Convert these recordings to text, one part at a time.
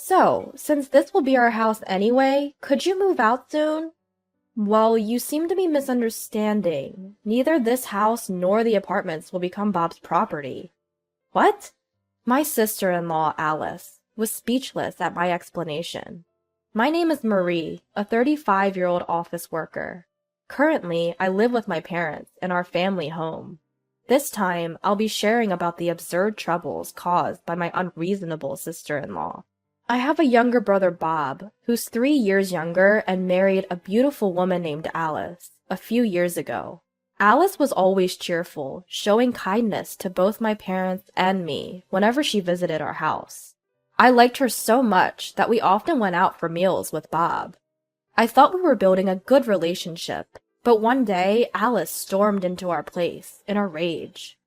So, since this will be our house anyway, could you move out soon? Well, you seem to be misunderstanding. Neither this house nor the apartments will become Bob's property. What? My sister-in-law, Alice, was speechless at my explanation. My name is Marie, a 35-year-old office worker. Currently, I live with my parents in our family home. This time, I'll be sharing about the absurd troubles caused by my unreasonable sister-in-law. I have a younger brother, Bob, who's 3 years younger and married a beautiful woman named Alice a few years ago. Alice was always cheerful, showing kindness to both my parents and me whenever she visited our house. I liked her so much that we often went out for meals with Bob. I thought we were building a good relationship, but one day Alice stormed into our place in a rage.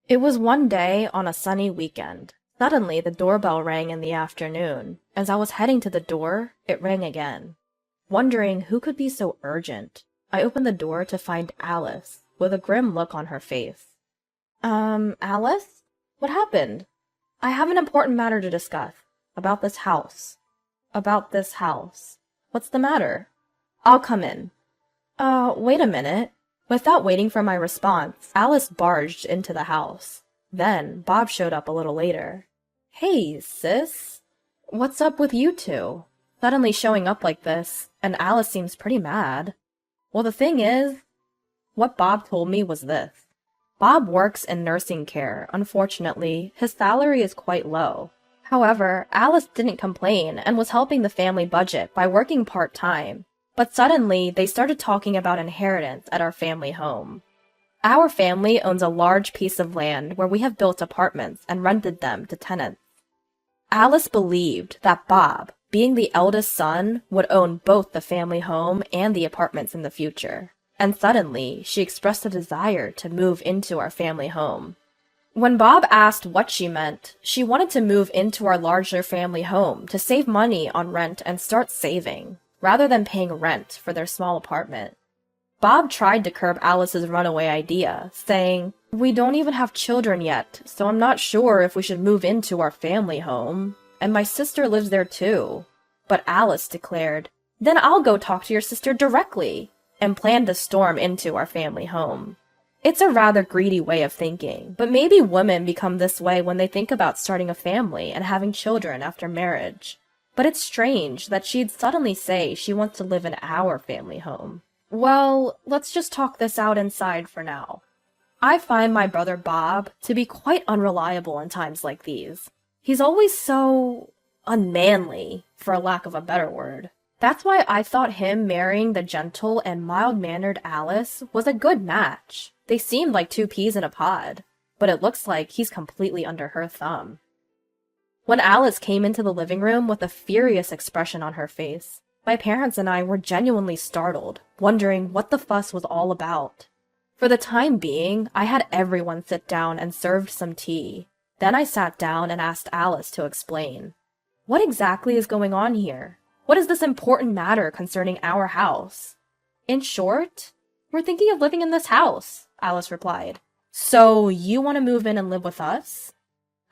It was one day on a sunny weekend. Suddenly, the doorbell rang in the afternoon. As I was heading to the door, it rang again. Wondering who could be so urgent, I opened the door to find Alice, with a grim look on her face. Alice? What happened? I have an important matter to discuss. About this house. About this house. What's the matter? I'll come in. Wait a minute. Without waiting for my response, Alice barged into the house. Then, Bob showed up a little later. Hey, sis. What's up with you two? Suddenly showing up like this, and Alice seems pretty mad. Well, the thing is, what Bob told me was this. Bob works in nursing care. Unfortunately, his salary is quite low. However, Alice didn't complain and was helping the family budget by working part-time. But suddenly, they started talking about inheritance at our family home. Our family owns a large piece of land where we have built apartments and rented them to tenants. Alice believed that Bob, being the eldest son, would own both the family home and the apartments in the future. And suddenly, she expressed a desire to move into our family home. When Bob asked what she meant, she wanted to move into our larger family home to save money on rent and start saving, rather than paying rent for their small apartment. Bob tried to curb Alice's runaway idea, saying, "We don't even have children yet, so I'm not sure if we should move into our family home. And my sister lives there too." But Alice declared, "Then I'll go talk to your sister directly," and planned to storm into our family home. It's a rather greedy way of thinking, but maybe women become this way when they think about starting a family and having children after marriage. But it's strange that she'd suddenly say she wants to live in our family home. Well, let's just talk this out inside for now. I find my brother Bob to be quite unreliable in times like these. He's always so unmanly, for a lack of a better word. That's why I thought him marrying the gentle and mild-mannered Alice was a good match. They seemed like two peas in a pod, but it looks like he's completely under her thumb. When Alice came into the living room with a furious expression on her face, my parents and I were genuinely startled, wondering what the fuss was all about. For the time being, I had everyone sit down and served some tea. Then I sat down and asked Alice to explain. What exactly is going on here? What is this important matter concerning our house? In short, we're thinking of living in this house, Alice replied. So you want to move in and live with us?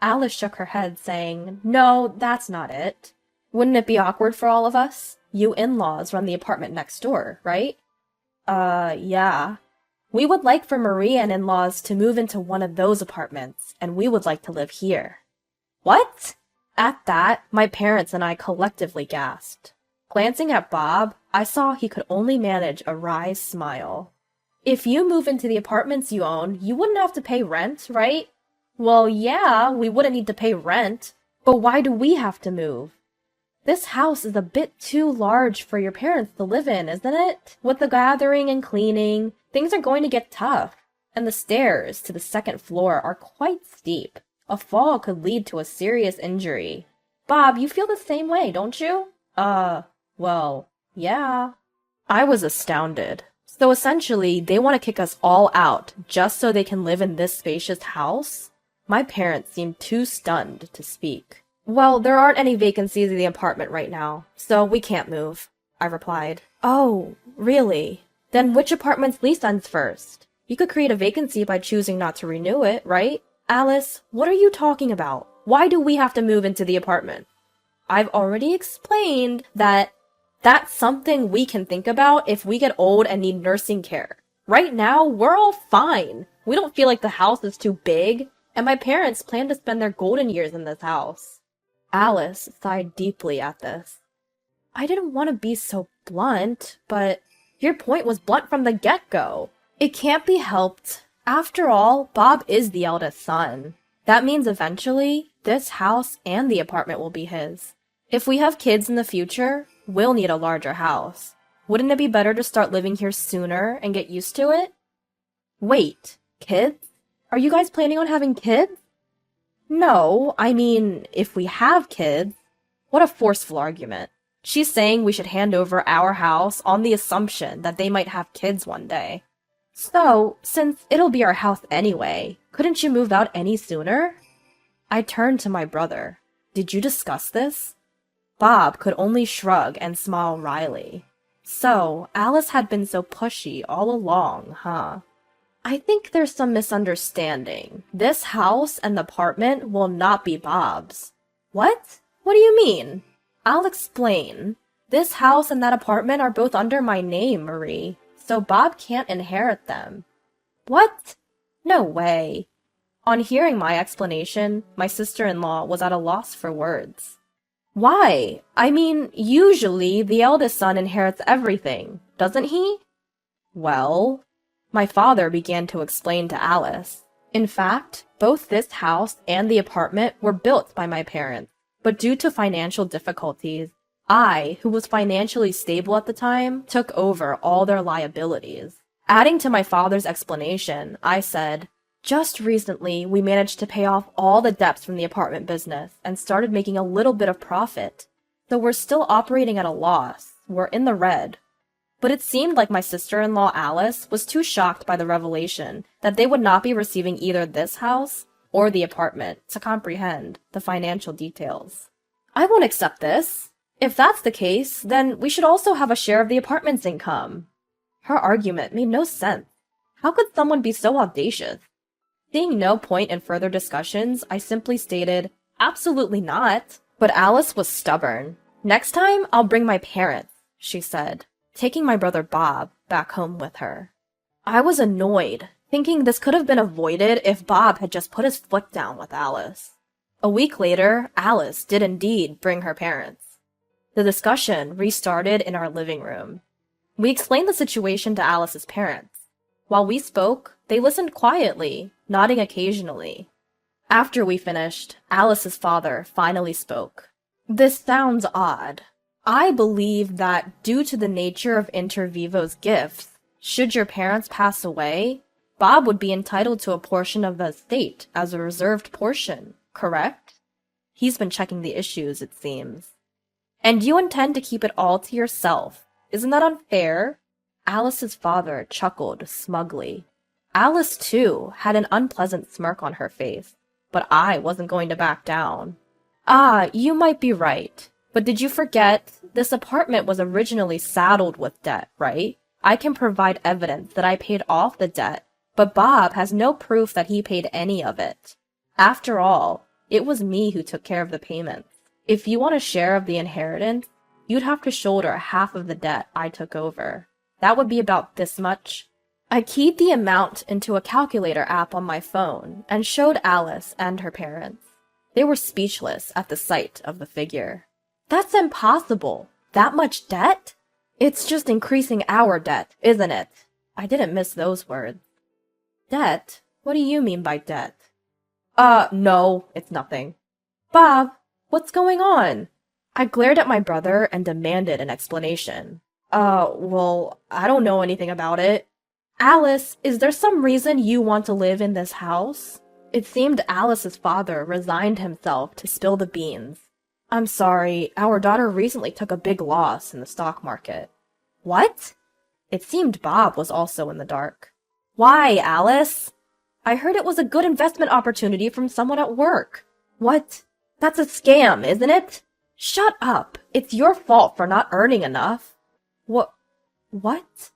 Alice shook her head, saying, "No, that's not it. Wouldn't it be awkward for all of us? You in-laws run the apartment next door, right?" Yeah. We would like for Marie and in-laws to move into one of those apartments, and we would like to live here." What? At that, my parents and I collectively gasped. Glancing at Bob, I saw he could only manage a wry smile. "If you move into the apartments you own, you wouldn't have to pay rent, right?" "Well, yeah, we wouldn't need to pay rent, but why do we have to move?" "This house is a bit too large for your parents to live in, isn't it? With the gathering and cleaning, things are going to get tough, and the stairs to the second floor are quite steep. A fall could lead to a serious injury. Bob, you feel the same way, don't you?" Well, yeah." I was astounded. So essentially, they want to kick us all out just so they can live in this spacious house? My parents seemed too stunned to speak. "Well, there aren't any vacancies in the apartment right now, so we can't move," I replied. "Oh, really? Then which apartment's lease ends first? You could create a vacancy by choosing not to renew it, right?" "Alice, what are you talking about? Why do we have to move into the apartment?" I've already explained that that's something we can think about if we get old and need nursing care. Right now, we're all fine. We don't feel like the house is too big, and my parents plan to spend their golden years in this house. Alice sighed deeply at this. I didn't want to be so blunt, but your point was blunt from the get-go. It can't be helped. After all, Bob is the eldest son. That means eventually, this house and the apartment will be his. If we have kids in the future, we'll need a larger house. Wouldn't it be better to start living here sooner and get used to it? Wait, kids? Are you guys planning on having kids? No, I mean, if we have kids. What a forceful argument. She's saying we should hand over our house on the assumption that they might have kids one day. So, since it'll be our house anyway, couldn't you move out any sooner? I turned to my brother. Did you discuss this? Bob could only shrug and smile wryly. So, Alice had been so pushy all along, huh? I think there's some misunderstanding. This house and the apartment will not be Bob's. What? What do you mean? I'll explain. This house and that apartment are both under my name, Marie, so Bob can't inherit them. What? No way. On hearing my explanation, my sister-in-law was at a loss for words. Why? I mean, usually the eldest son inherits everything, doesn't he? Well, my father began to explain to Alice. In fact, both this house and the apartment were built by my parents, but due to financial difficulties, I, who was financially stable at the time, took over all their liabilities. Adding to my father's explanation, I said, just recently, we managed to pay off all the debts from the apartment business and started making a little bit of profit. Though we're still operating at a loss, we're in the red. But it seemed like my sister-in-law Alice was too shocked by the revelation that they would not be receiving either this house or the apartment to comprehend the financial details. I won't accept this. If that's the case, then we should also have a share of the apartment's income. Her argument made no sense. How could someone be so audacious? Seeing no point in further discussions, I simply stated, absolutely not. But Alice was stubborn. Next time, I'll bring my parents, she said, taking my brother Bob back home with her. I was annoyed, thinking this could have been avoided if Bob had just put his foot down with Alice. A week later, Alice did indeed bring her parents. The discussion restarted in our living room. We explained the situation to Alice's parents. While we spoke, they listened quietly, nodding occasionally. After we finished, Alice's father finally spoke. This sounds odd. I believe that due to the nature of Inter Vivo's gifts, should your parents pass away, Bob would be entitled to a portion of the estate as a reserved portion, correct? He's been checking the issues, it seems. And you intend to keep it all to yourself. Isn't that unfair? Alice's father chuckled smugly. Alice, too, had an unpleasant smirk on her face, but I wasn't going to back down. Ah, you might be right. But did you forget? This apartment was originally saddled with debt, right? I can provide evidence that I paid off the debt, but Bob has no proof that he paid any of it. After all, it was me who took care of the payments. If you want a share of the inheritance, you'd have to shoulder half of the debt I took over. That would be about this much. I keyed the amount into a calculator app on my phone and showed Alice and her parents. They were speechless at the sight of the figure. That's impossible. That much debt? It's just increasing our debt, isn't it? I didn't miss those words. Debt? What do you mean by debt? No, it's nothing. Bob, what's going on? I glared at my brother and demanded an explanation. Well, I don't know anything about it. Alice, is there some reason you want to live in this house? It seemed Alice's father resigned himself to spill the beans. I'm sorry, our daughter recently took a big loss in the stock market. What? It seemed Bob was also in the dark. Why, Alice? I heard it was a good investment opportunity from someone at work. What? That's a scam, isn't it? Shut up. It's your fault for not earning enough. What?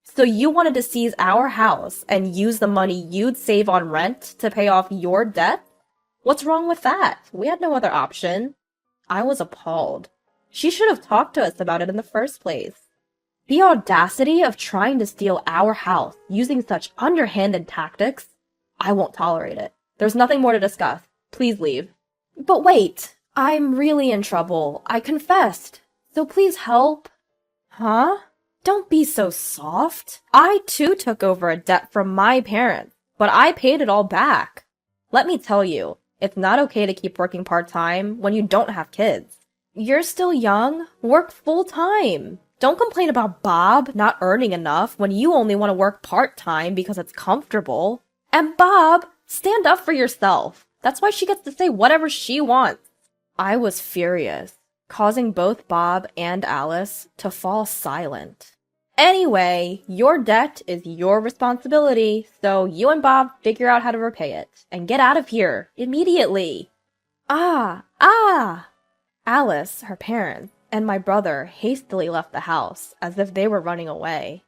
So you wanted to seize our house and use the money you'd save on rent to pay off your debt? What's wrong with that? We had no other option. I was appalled. She should have talked to us about it in the first place. The audacity of trying to steal our house using such underhanded tactics. I won't tolerate it. There's nothing more to discuss. Please leave. But wait, I'm really in trouble. I confessed. So please help. Huh? Don't be so soft. I too took over a debt from my parents, but I paid it all back. Let me tell you, it's not okay to keep working part-time when you don't have kids. You're still young. Work full-time. Don't complain about Bob not earning enough when you only want to work part-time because it's comfortable. And Bob, stand up for yourself. That's why she gets to say whatever she wants. I was furious, causing both Bob and Alice to fall silent. Anyway, your debt is your responsibility, so you and Bob figure out how to repay it, and get out of here, immediately. Ah! Alice, her parents, and my brother hastily left the house, as if they were running away.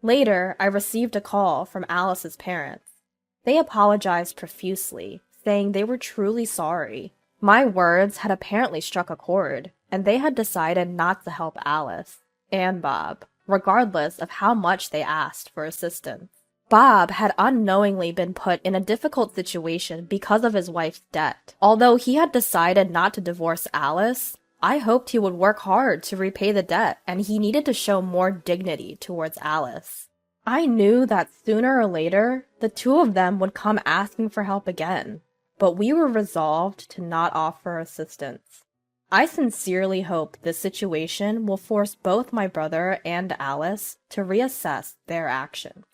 Later, I received a call from Alice's parents. They apologized profusely, saying they were truly sorry. My words had apparently struck a chord, and they had decided not to help Alice and Bob, regardless of how much they asked for assistance. Bob had unknowingly been put in a difficult situation because of his wife's debt. Although he had decided not to divorce Alice, I hoped he would work hard to repay the debt, and he needed to show more dignity towards Alice. I knew that sooner or later, the two of them would come asking for help again, but we were resolved to not offer assistance. I sincerely hope this situation will force both my brother and Alice to reassess their actions.